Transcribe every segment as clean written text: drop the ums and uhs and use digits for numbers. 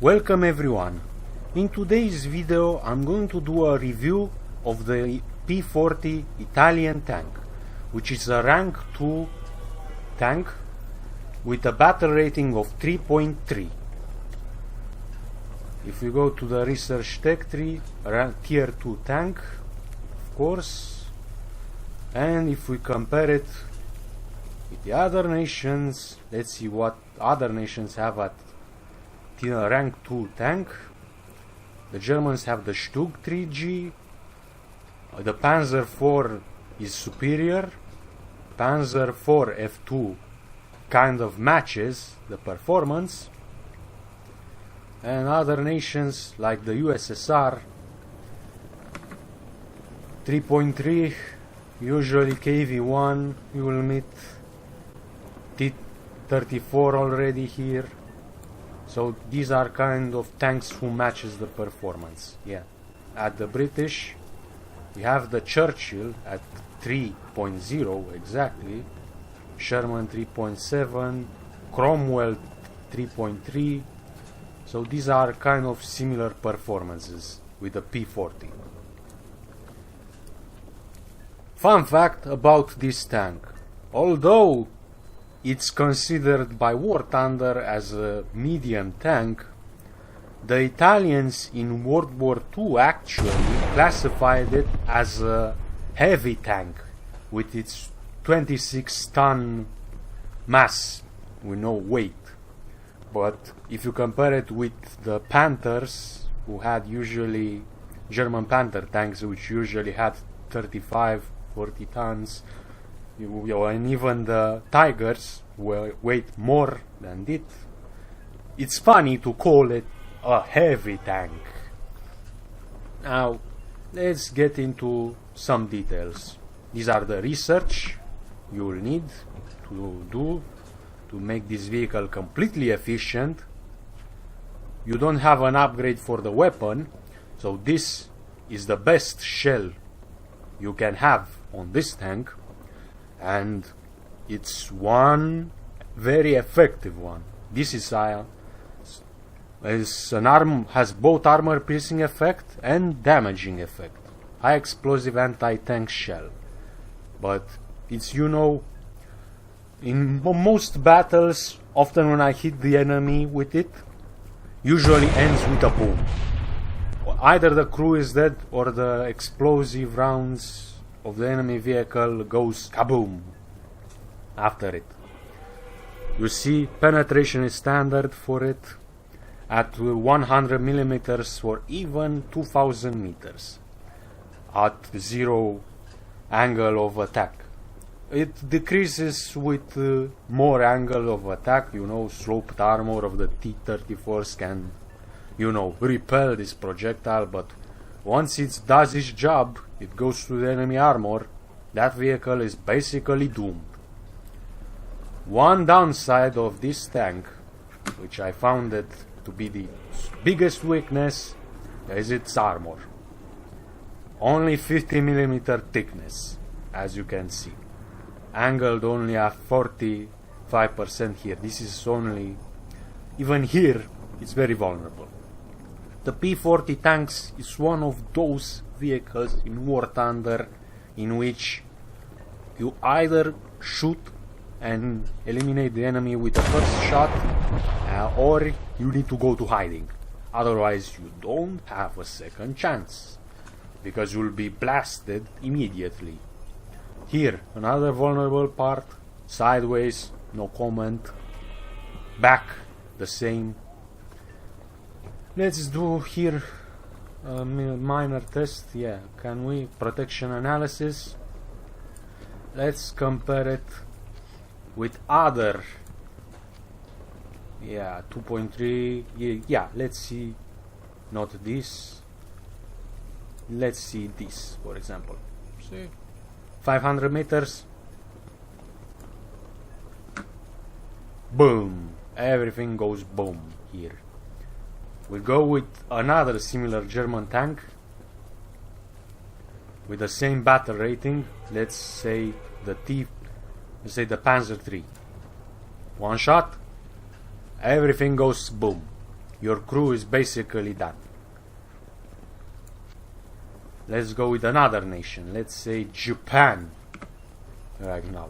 Welcome everyone. In today's video I'm going to do a review of the P40 Italian tank, which is a rank 2 tank with a battle rating of 3.3. If we go to the research tech tree, tier 2 tank, of course, and if we compare it with the other nations, let's see what other nations have at rank 2 tank. The Germans have the Stug 3G, the Panzer IV is superior, Panzer IV F2 kind of matches the performance, and other nations like the USSR 3.3, usually KV1, you will meet T-34 already here. So these are kind of tanks who matches the performance. Yeah. At the British, we have the Churchill at 3.0 exactly, Sherman 3.7, Cromwell 3.3. So these are kind of similar performances with the P40. Fun fact about this tank: although it's considered by War Thunder as a medium tank, the Italians in World War II actually classified it as a heavy tank with its 26-ton mass with no weight. But if you compare it with the Panthers, who had usually German Panther tanks, which usually had 35-40 tons, and even the Tigers weigh more than it, it's funny to call it a heavy tank. Now, let's get into some details. These are the research you will need to do to make this vehicle completely efficient. You don't have an upgrade for the weapon, so this is the best shell you can have on this tank. And it's one very effective one. This is has both armor piercing effect and damaging effect. High explosive anti-tank shell. But it's, you know, in most battles, often when I hit the enemy with it, usually ends with a boom. Either the crew is dead or the explosive rounds of the enemy vehicle goes kaboom after it. You see, penetration is standard for it at 100 millimeters for even 2000 meters at zero angle of attack. It decreases with more angle of attack. You know, sloped armor of the T-34s can, you know, repel this projectile, but once it does its job, it goes through the enemy armor, that vehicle is basically doomed. One downside of this tank, which I found it to be the biggest weakness, is its armor. Only 50 millimeter thickness, as you can see. Angled only at 45% here. This is only, even here, it's very vulnerable. The P40 tanks is one of those vehicles in War Thunder in which you either shoot and eliminate the enemy with the first shot, or you need to go to hiding. Otherwise you don't have a second chance, because you'll be blasted immediately. Here, another vulnerable part, sideways, no comment, back, the same. Let's do here a minor test. Yeah, can we? Protection analysis. Let's compare it with other. Yeah, 2.3. Yeah, let's see. Not this. Let's see this, for example. See, 500 meters. Boom. Everything goes boom here. We go with another similar German tank with the same battle rating. Let's say the Panzer III. One shot, everything goes boom. Your crew is basically that. Let's go with another nation. Let's say Japan. Right now.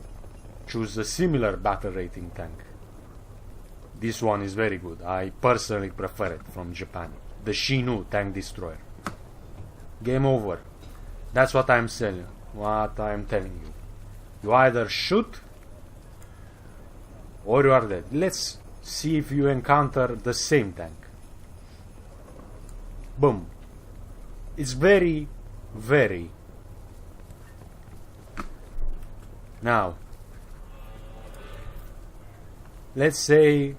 Choose a similar battle rating tank. This one is very good. I personally prefer it from Japan. The Shinu tank destroyer. Game over. That's what I'm telling you. You either shoot or you are dead. Let's see if you encounter the same tank. Boom. It's very now let's say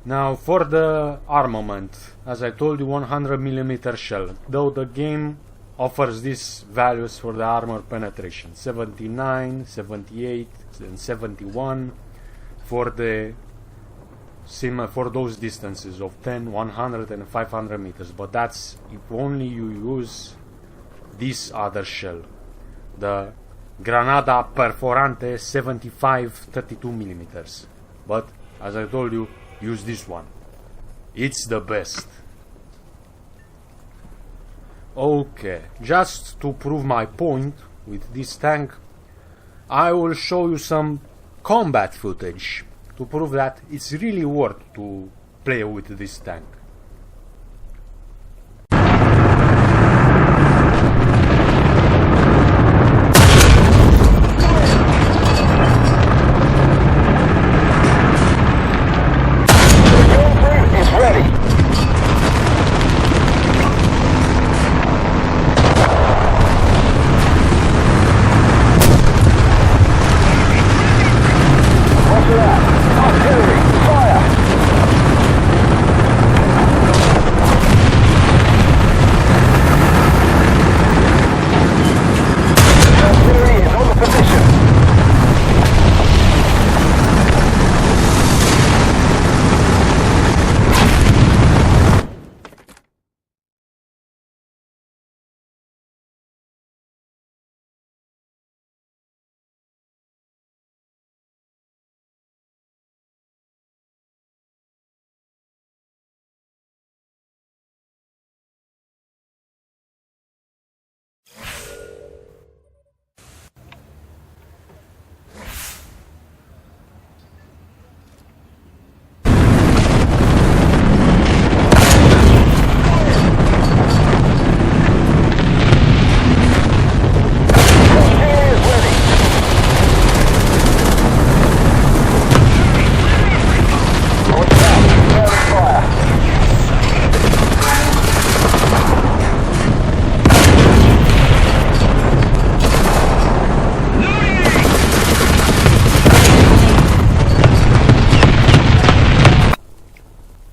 now for the armament, as I told you, 100mm shell, though the game offers these values for the armor penetration, 79, 78 and 71 for the for those distances of 10, 100 and 500 meters, but that's if only you use this other shell, the Granada Perforante 75 32mm. But as I told you, use this one. It's the best. Okay, just to prove my point with this tank, I will show you some combat footage to prove that it's really worth to play with this tank.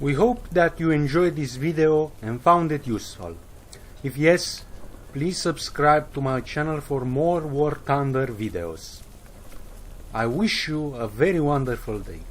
We hope that you enjoyed this video and found it useful. If yes, please subscribe to my channel for more War Thunder videos. I wish you a very wonderful day.